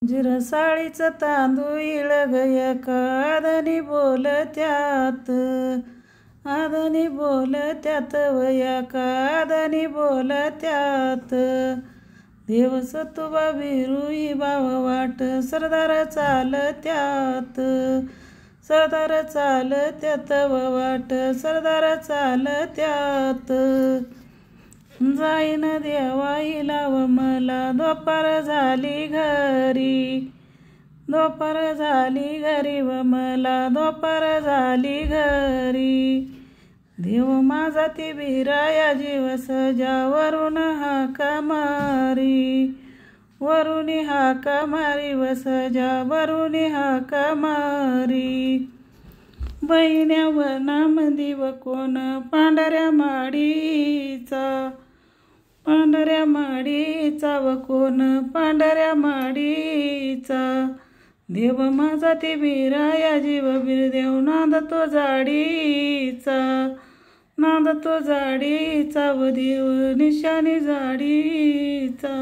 जिरसाळीचं तांदूळ इळगया का आदनी बोलत्यात, आदनी बोलत्यात वया का आदनी बोलत्यात. देव सतुबा बिरुई भाव वाट सरदार चालत्यात, सरदार चालत्यात वाट सरदार चालत्यात. जाईन देवाईला व मला दुपार झाली घरी, दुपार झाली घरी व मला दुपार झाली घरी. देव माझा ती बिराया जीव सजा वरून हाका मारी, वरून हाका मारी व सजा वरून हाका मारी. बहिण्या वनामंदी व कोण पांढऱ्या माडीचा, पांढऱ्या माडीचा व कोण पांढऱ्या माडीचा. देव माझा ती बिराया जीव बिरदेव नांद तो जाडीचा, नांद तो जाडीचा व देव निशाणी जाडीचा.